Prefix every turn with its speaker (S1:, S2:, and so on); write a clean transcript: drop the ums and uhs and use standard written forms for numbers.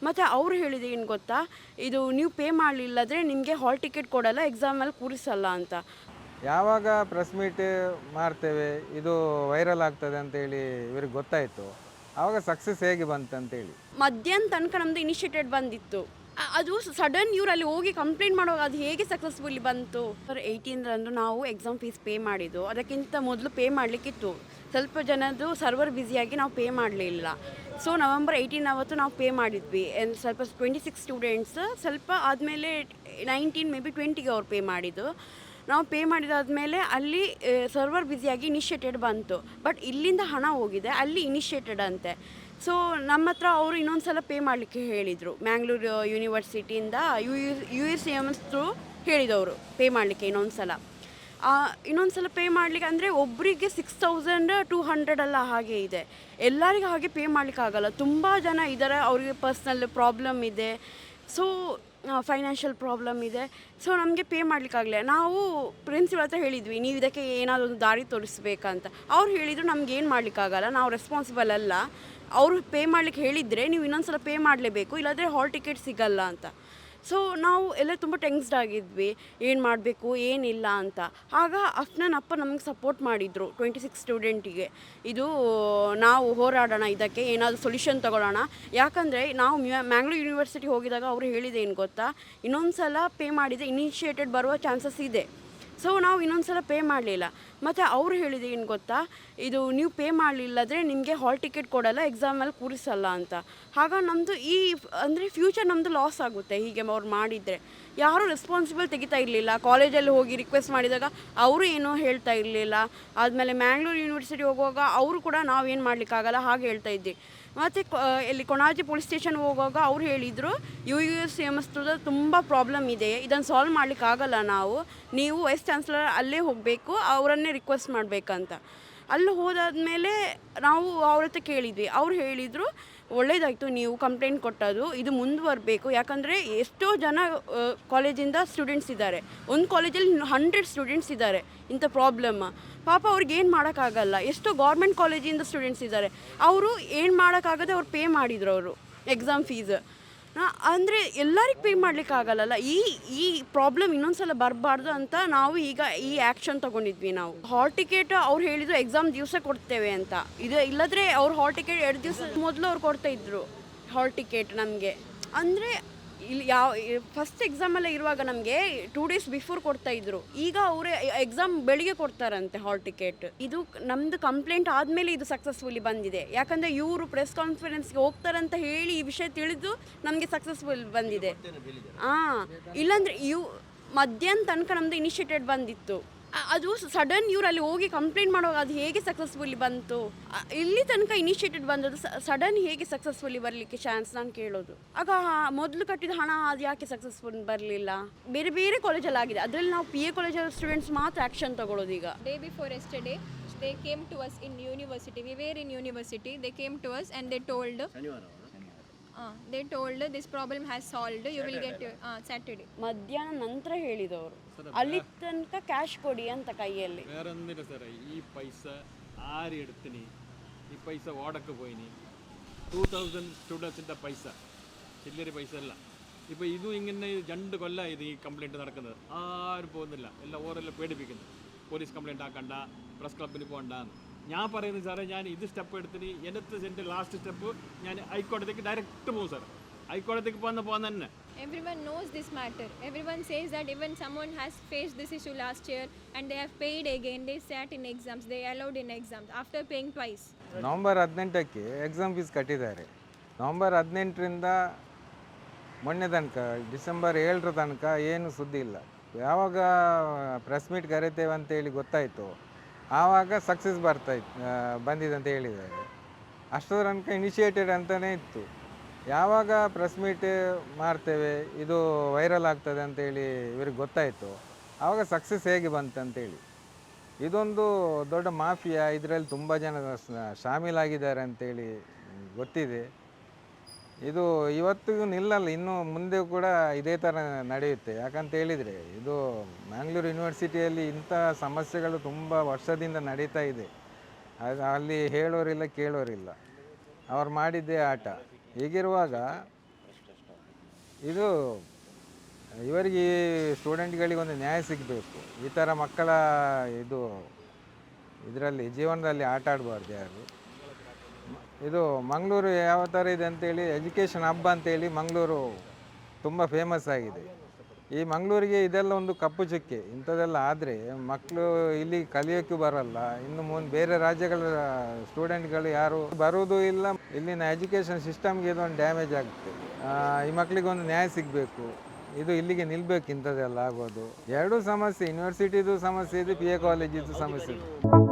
S1: ಮತ್ತು ಅವ್ರು ಹೇಳಿದೆ ಏನು ಗೊತ್ತಾ, ಇದು ನೀವು ಪೇ ಮಾಡಲಿಲ್ಲದ್ರೆ ನಿಮಗೆ ಹಾಲ್ ಟಿಕೆಟ್ ಕೊಡಲ್ಲ, ಎಕ್ಸಾಮಲ್ಲಿ ಕೂರಿಸಲ್ಲ ಅಂತ.
S2: ಯಾವಾಗ ಪ್ರೆಸ್ ಮೀಟ್ ಮಾಡ್ತೇವೆ ಇದು ವೈರಲ್ ಆಗ್ತದೆ ಅಂತೇಳಿ ಇವ್ರಿಗೆ ಗೊತ್ತಾಯಿತು, ಆವಾಗ ಸಕ್ಸಸ್ ಹೇಗೆ ಬಂತಂತೇಳಿ.
S1: ಮಧ್ಯಾಹ್ನ ತನಕ ನಮ್ಮದು ಇನಿಷಿಯೇಟೆಡ್ ಬಂದಿತ್ತು. ಅದು ಸಡನ್ ಇವ್ರು ಅಲ್ಲಿ ಹೋಗಿ ಕಂಪ್ಲೇಂಟ್ ಮಾಡುವಾಗ ಅದು ಹೇಗೆ ಸಕ್ಸಸ್ಫುಲಿ ಬಂತು. ಸರ್ 18ರಂದು ನಾವು ಎಕ್ಸಾಮ್ ಫೀಸ್ ಪೇ ಮಾಡಿದ್ದು, ಅದಕ್ಕಿಂತ ಮೊದಲು ಪೇ ಮಾಡಲಿಕ್ಕಿತ್ತು. ಸ್ವಲ್ಪ ಜನದ್ದು ಸರ್ವರ್ ಬ್ಯುಸಿಯಾಗಿ ನಾವು ಪೇ ಮಾಡಲಿಲ್ಲ. ಸೊ ನವೆಂಬರ್ 18 ಅವತ್ತು ನಾವು ಪೇ ಮಾಡಿದ್ವಿ. ಸ್ವಲ್ಪ 26 ಸ್ಟೂಡೆಂಟ್ಸ್, ಸ್ವಲ್ಪ ಆದಮೇಲೆ 19 ಮೇ ಬಿ 20ಗೆ ಅವ್ರು ಪೇ ಮಾಡಿದ್ದು. ನಾವು ಪೇ ಮಾಡಿದಾದ್ಮೇಲೆ ಅಲ್ಲಿ ಸರ್ವರ್ ಬ್ಯುಸಿಯಾಗಿ ಇನಿಷಿಯೇಟೆಡ್ ಬಂತು. ಬಟ್ ಇಲ್ಲಿಂದ ಹಣ ಹೋಗಿದೆ, ಅಲ್ಲಿ ಇನಿಷಿಯೇಟೆಡ್ ಅಂತೆ. ಸೊ ನಮ್ಮ ಹತ್ರ ಅವರು ಇನ್ನೊಂದು ಸಲ ಪೇ ಮಾಡಲಿಕ್ಕೆ ಹೇಳಿದರು. ಮ್ಯಾಂಗ್ಳೂರು ಯೂನಿವರ್ಸಿಟಿಯಿಂದ USCM ಥ್ರೂ ಹೇಳಿದವರು ಪೇ ಮಾಡಲಿಕ್ಕೆ ಇನ್ನೊಂದು ಸಲ ಪೇ ಮಾಡಲಿಕ್ಕೆ. ಅಂದರೆ ಒಬ್ಬರಿಗೆ 6200 ಅಲ್ಲ ಹಾಗೆ ಇದೆ. ಎಲ್ಲರಿಗೂ ಹಾಗೆ ಪೇ ಮಾಡಲಿಕ್ಕಾಗಲ್ಲ. ತುಂಬ ಜನ ಇದ್ದಾರೆ, ಅವರಿಗೆ ಪರ್ಸ್ನಲ್ ಪ್ರಾಬ್ಲಮ್ ಇದೆ, ಸೊ ಫೈನಾನ್ಷಿಯಲ್ ಪ್ರಾಬ್ಲಮ್ ಇದೆ. ಸೊ ನಮಗೆ ಪೇ ಮಾಡಲಿಕ್ಕಾಗಲಿಲ್ಲ. ನಾವು ಪ್ರಿನ್ಸಿಪಲ್ ಹತ್ರ ಹೇಳಿದ್ವಿ, ನೀವು ಇದಕ್ಕೆ ಏನಾದರೂ ಒಂದು ದಾರಿ ತೋರಿಸ್ಬೇಕಂತ. ಅವ್ರು ಹೇಳಿದರು ನಮಗೇನು ಮಾಡಲಿಕ್ಕಾಗಲ್ಲ, ನಾವು ರೆಸ್ಪಾನ್ಸಿಬಲ್ ಅಲ್ಲ. ಅವರು ಪೇ ಮಾಡಲಿಕ್ಕೆ ಹೇಳಿದರೆ ನೀವು ಇನ್ನೊಂದು ಸಲ ಪೇ ಮಾಡಲೇಬೇಕು, ಇಲ್ಲಾಂದರೆ ಹಾಲ್ ಟಿಕೆಟ್ ಸಿಗಲ್ಲ ಅಂತ. ಸೊ ನಾವು ಎಲ್ಲ ತುಂಬ ಟೆನ್ಸ್ಡ್ ಆಗಿದ್ವಿ, ಏನು ಮಾಡಬೇಕು ಏನಿಲ್ಲ ಅಂತ. ಆಗ ನನ್ನ ಅಪ್ಪ ನಮಗೆ ಸಪೋರ್ಟ್ ಮಾಡಿದರು, 26 ಸ್ಟೂಡೆಂಟಿಗೆ. ಇದು ನಾವು ಹೋರಾಡೋಣ, ಇದಕ್ಕೆ ಏನಾದರೂ ಸೊಲ್ಯೂಷನ್ ತೊಗೊಳ್ಳೋಣ. ಯಾಕಂದರೆ ನಾವು ಮ್ಯಾಂಗ್ಳೂರು ಯೂನಿವರ್ಸಿಟಿ ಹೋಗಿದಾಗ ಅವರು ಹೇಳಿದೆ ಏನು ಗೊತ್ತಾ, ಇನ್ನೊಂದು ಸಲ ಪೇ ಮಾಡಿದರೆ ಇನಿಷಿಯೇಟೆಡ್ ಬರುವ ಚಾನ್ಸಸ್ ಇದೆ. ಸೊ ನಾವು ಇನ್ನೊಂದು ಸಲ ಪೇ ಮಾಡಲಿಲ್ಲ. ಮತ್ತು ಅವ್ರು ಹೇಳಿದೆ ಏನು ಗೊತ್ತಾ, ಇದು ನೀವು ಪೇ ಮಾಡಲಿಲ್ಲದ್ರೆ ನಿಮಗೆ ಹಾಲ್ ಟಿಕೆಟ್ ಕೊಡಲ್ಲ, ಎಕ್ಸಾಮಲ್ಲಿ ಕೂರಿಸಲ್ಲ ಅಂತ. ಆಗ ನಮ್ಮದು ಅಂದರೆ ಫ್ಯೂಚರ್ ನಮ್ಮದು ಲಾಸ್ ಆಗುತ್ತೆ ಹೀಗೆ ಅವ್ರು ಮಾಡಿದರೆ. ಯಾರೂ ರೆಸ್ಪಾನ್ಸಿಬಲ್ ತೆಗಿತಾ ಇರಲಿಲ್ಲ. ಕಾಲೇಜಲ್ಲಿ ಹೋಗಿ ರಿಕ್ವೆಸ್ಟ್ ಮಾಡಿದಾಗ ಅವರು ಏನೂ ಹೇಳ್ತಾ ಇರಲಿಲ್ಲ. ಆದಮೇಲೆ ಮ್ಯಾಂಗ್ಳೂರು ಯೂನಿವರ್ಸಿಟಿ ಹೋಗುವಾಗ ಅವರು ಕೂಡ ನಾವೇನು ಮಾಡಲಿಕ್ಕಾಗಲ್ಲ ಹಾಗೆ ಹೇಳ್ತಾ ಇದ್ವಿ. ಮತ್ತು ಇಲ್ಲಿ ಕೊಣಾಜೆ ಪೊಲೀಸ್ ಸ್ಟೇಷನ್ ಹೋಗುವಾಗ ಅವ್ರು ಹೇಳಿದರು, USCM ತುಂಬ ಪ್ರಾಬ್ಲಮ್ ಇದೆ, ಇದನ್ನು ಸಾಲ್ವ್ ಮಾಡಲಿಕ್ಕಾಗಲ್ಲ ನೀವು ವೈಸ್ ಚಾನ್ಸಲರ್ ಅಲ್ಲೇ ಹೋಗಬೇಕು, ಅವರನ್ನೇ ರಿಕ್ವೆಸ್ಟ್ ಮಾಡಬೇಕಂತ. ಅಲ್ಲಿ ಹೋದಾದ್ಮೇಲೆ ನಾವು ಅವ್ರ ಹತ್ರ ಕೇಳಿದ್ವಿ. ಅವ್ರು ಹೇಳಿದರು, ಒಳ್ಳೆಯದಾಯಿತು ನೀವು ಕಂಪ್ಲೇಂಟ್ ಕೊಟ್ಟದು, ಇದು ಮುಂದುವರಬೇಕು. ಯಾಕಂದರೆ ಎಷ್ಟೋ ಜನ ಕಾಲೇಜಿಂದ ಸ್ಟೂಡೆಂಟ್ಸ್ ಇದ್ದಾರೆ. ಒಂದು ಕಾಲೇಜಲ್ಲಿ 100 ಸ್ಟೂಡೆಂಟ್ಸ್ ಇದ್ದಾರೆ ಇಂಥ ಪ್ರಾಬ್ಲಮ್. ಪಾಪ ಅವ್ರಿಗೆ ಏನು ಮಾಡೋಕ್ಕಾಗಲ್ಲ. ಎಷ್ಟೋ ಗೌರ್ಮೆಂಟ್ ಕಾಲೇಜಿಂದ ಸ್ಟೂಡೆಂಟ್ಸ್ ಇದ್ದಾರೆ, ಅವರು ಏನು ಮಾಡೋಕ್ಕಾಗದೆ ಅವ್ರು ಪೇ ಮಾಡಿದರು ಅವರು ಎಕ್ಸಾಮ್ ಫೀಸ್. ಅಂದರೆ ಎಲ್ಲರಿಗೆ ಪೇ ಮಾಡಲಿಕ್ಕಾಗಲ್ಲ. ಈ ಪ್ರಾಬ್ಲಮ್ ಇನ್ನೊಂದು ಸಲ ಬರಬಾರ್ದು ಅಂತ ನಾವು ಈಗ ಈ ಆ್ಯಕ್ಷನ್ ತೊಗೊಂಡಿದ್ವಿ. ನಾವು ಹಾಲ್ ಟಿಕೆಟ್ ಅವ್ರು ಹೇಳಿದರು ಎಕ್ಸಾಮ್ ದಿವಸ ಕೊಡ್ತೇವೆ ಅಂತ. ಇದು ಇಲ್ಲದ್ರೆ ಅವ್ರು ಹಾಲ್ ಟಿಕೆಟ್ 2 ದಿವಸ ಮೊದಲು ಅವ್ರು ಕೊಡ್ತಾಯಿದ್ರು ಹಾಲ್ ಟಿಕೆಟ್ ನಮಗೆ. ಅಂದರೆ ಇಲ್ಲಿ ಫಸ್ಟ್ ಎಕ್ಸಾಮಲ್ಲೇ ಇರುವಾಗ ನಮಗೆ 2 ಡೇಸ್ ಬಿಫೋರ್ ಕೊಡ್ತಾಯಿದ್ರು. ಈಗ ಅವರೇ ಎಕ್ಸಾಮ್ ಬೆಳಿಗ್ಗೆ ಕೊಡ್ತಾರಂತೆ ಹಾಲ್ ಟಿಕೆಟ್. ಇದು ನಮ್ಮದು ಕಂಪ್ಲೇಂಟ್ ಆದಮೇಲೆ ಇದು ಸಕ್ಸಸ್ಫುಲಿ ಬಂದಿದೆ. ಯಾಕಂದರೆ ಇವರು ಪ್ರೆಸ್ ಕಾನ್ಫರೆನ್ಸ್ಗೆ ಹೋಗ್ತಾರಂತ ಹೇಳಿ ಈ ವಿಷಯ ತಿಳಿದು ನಮಗೆ ಸಕ್ಸಸ್ಫುಲ್ ಬಂದಿದೆ. ಇಲ್ಲಾಂದರೆ ಮಧ್ಯಾಹ್ನ ತನಕ ನಮ್ಮದು ಇನಿಷಿಯೇಟೆಡ್ ಬಂದಿತ್ತು. ಅದು ಸಡನ್ ಇವ್ರು ಅಲ್ಲಿ ಹೋಗಿ ಕಂಪ್ಲೇಂಟ್ ಮಾಡುವಾಗ ಅದು ಹೇಗೆ ಸಕ್ಸಸ್ಫುಲಿ ಬಂತು. ಇಲ್ಲಿ ತನಕ ಇನಿಷಿಯೇಟೆಡ್ ಬಂದದ್ದು ಸಡನ್ ಹೇಗೆ ಸಕ್ಸಸ್ಫುಲಿ ಬರಲಿಕ್ಕೆ ಚಾನ್ಸ್, ನಾನು ಕೇಳೋದು. ಆಗ ಮೊದಲು ಕಟ್ಟಿದ ಹಣ ಅದು ಯಾಕೆ ಸಕ್ಸಸ್ಫುಲ್ ಬರಲಿಲ್ಲ. ಬೇರೆ ಬೇರೆ ಕಾಲೇಜಲ್ಲಿ ಆಗಿದೆ, ಅದರಲ್ಲಿ ನಾವು PA ಕಾಲೇಜಲ್ಲಿ ಸ್ಟೂಡೆಂಟ್ಸ್ ಮಾತ್ರ ಆ್ಯಕ್ಷನ್ ತಗೊಳ್ಳೋದು. ಈಗ
S3: day before yesterday they came to us in university. We were in university. They came to us and they told this problem has solved, you will get Saturday.
S1: ಮಧ್ಯಾಹ್ನ ನಂತರ ಹೇಳಿದವರು, ಅಲ್ಲಿ ತನಕ cash ಕೊಡಿ ಅಂತ ಕೈಯಲ್ಲಿ.
S4: വേറൊന്നില്ല സാറേ, ഈ പൈസ ആര് എടുത്തിന്, ഈ പൈസ ഓടക്ക് പോയിനി. 2000 സ്റ്റുഡൻസിൻ്റെ പൈസ, ചില്ലറി പൈസ അല്ല. ഇപ്പോൾ ഇതും ഇങ്ങനെ 2 കൊല്ലം ഇത് ഈ കംപ്ലയിൻറ്റ് നടക്കുന്നത്. ആരും പോകുന്നില്ല, എല്ലാം ഓരെല്ലാം പേടിപ്പിക്കുന്നു. പോലീസ് കംപ്ലയിൻ്റ് ആക്കണ്ട, പ്രസ് ക്ലബിന് പോകണ്ടെന്ന്. ഞാൻ പറയുന്നത് സാറേ, ഞാൻ ഇത് സ്റ്റെപ്പ് എടുത്തിന് എൻ്റെ ലാസ്റ്റ് സ്റ്റെപ്പ് ഞാൻ ഹൈക്കോടതിക്ക് ഡയറക്റ്റ് പോകും സാർ. ഹൈക്കോടതിക്ക് പോകുന്ന തന്നെ.
S3: Everyone knows this matter. Everyone says that even someone has faced this issue last year and they have paid again. They sat in exams, they allowed in exams after paying twice.
S2: November 18ಕ್ಕೆ exam fees ಕಟ್ಟಿದ್ದಾರೆ. November 18ರಿಂದ ಮೊನ್ನೆ ತನಕ December 7ರ ತನಕ ಏನು ಸುದ್ದಿ ಇಲ್ಲ. ಯಾವಾಗ ಪ್ರೆಸ್ ಮೀಟ್ ಕರಿತೇವೆ ಅಂತೇಳಿ ಗೊತ್ತಾಯಿತು, ಆವಾಗ ಸಕ್ಸಸ್ ಬಂದಿದೆ ಅಂತ ಹೇಳಿದ್ದಾರೆ. ಅಷ್ಟರ ತನಕ ಇನಿಷಿಯೇಟೆಡ್ ಅಂತಲೇ ಇತ್ತು. ಯಾವಾಗ ಪ್ರೆಸ್ ಮೀಟ್ ಮಾಡ್ತೇವೆ ಇದು ವೈರಲ್ ಆಗ್ತದೆ ಅಂತೇಳಿ ಇವ್ರಿಗೆ ಗೊತ್ತಾಯಿತು, ಆವಾಗ ಸಕ್ಸಸ್ ಹೇಗೆ ಬಂತಂತೇಳಿ. ಇದೊಂದು ದೊಡ್ಡ ಮಾಫಿಯಾ, ಇದರಲ್ಲಿ ತುಂಬ ಜನ ಶಾಮೀಲಾಗಿದ್ದಾರೆ ಅಂತೇಳಿ ಗೊತ್ತಿದೆ. ಇದು ಇವತ್ತಿಗೂ ನಿಲ್ಲಲ್ಲ, ಇನ್ನು ಮುಂದೆ ಕೂಡ ಇದೇ ಥರ ನಡೆಯುತ್ತೆ. ಯಾಕಂತ ಹೇಳಿದರೆ ಇದು ಮ್ಯಾಂಗ್ಳೂರು ಯೂನಿವರ್ಸಿಟಿಯಲ್ಲಿ ಇಂಥ ಸಮಸ್ಯೆಗಳು ತುಂಬ ವರ್ಷದಿಂದ ನಡೀತಾ ಇದೆ. ಅಲ್ಲಿ ಹೇಳೋರಿಲ್ಲ ಕೇಳೋರಿಲ್ಲ, ಅವ್ರು ಮಾಡಿದ್ದೇ ಆಟ. ಹೀಗಿರುವಾಗ ಇದು ಇವರಿಗೆ ಸ್ಟೂಡೆಂಟ್ಗಳಿಗೆ ಒಂದು ನ್ಯಾಯ ಸಿಗಬೇಕು. ಈ ಥರ ಮಕ್ಕಳ ಇದರಲ್ಲಿ ಜೀವನದಲ್ಲಿ ಆಟ ಆಡಬಾರ್ದು ಯಾರು. ಇದು ಮಂಗಳೂರು ಯಾವ ಥರ ಇದೆ ಅಂತೇಳಿ ಎಜುಕೇಷನ್ ಹಬ್ಬ ಅಂತೇಳಿ ಮಂಗಳೂರು ತುಂಬ ಫೇಮಸ್ ಆಗಿದೆ. ಈ ಮಂಗಳೂರಿಗೆ ಇದೆಲ್ಲ ಒಂದು ಕಪ್ಪು ಚುಕ್ಕೆ. ಇಂಥದ್ದೆಲ್ಲ ಆದರೆ ಮಕ್ಕಳು ಇಲ್ಲಿ ಕಲಿಯೋಕ್ಕೂ ಬರಲ್ಲ. ಇನ್ನು ಮುಂದೆ ಬೇರೆ ರಾಜ್ಯಗಳ ಸ್ಟೂಡೆಂಟ್ಗಳು ಯಾರು ಬರುವುದೂ ಇಲ್ಲ. ಇಲ್ಲಿನ ಎಜುಕೇಷನ್ ಸಿಸ್ಟಮ್ಗೆ ಇದೊಂದು ಡ್ಯಾಮೇಜ್ ಆಗುತ್ತೆ. ಈ ಮಕ್ಕಳಿಗೆ ಒಂದು ನ್ಯಾಯ ಸಿಗಬೇಕು. ಇದು ಇಲ್ಲಿಗೆ ನಿಲ್ಲಬೇಕು ಇಂಥದ್ದೆಲ್ಲ ಆಗೋದು. ಎರಡೂ ಸಮಸ್ಯೆ, ಯೂನಿವರ್ಸಿಟಿದು ಸಮಸ್ಯೆ ಇದೆ, PA ಕಾಲೇಜಿದ್ದು ಸಮಸ್ಯೆ ಇದೆ.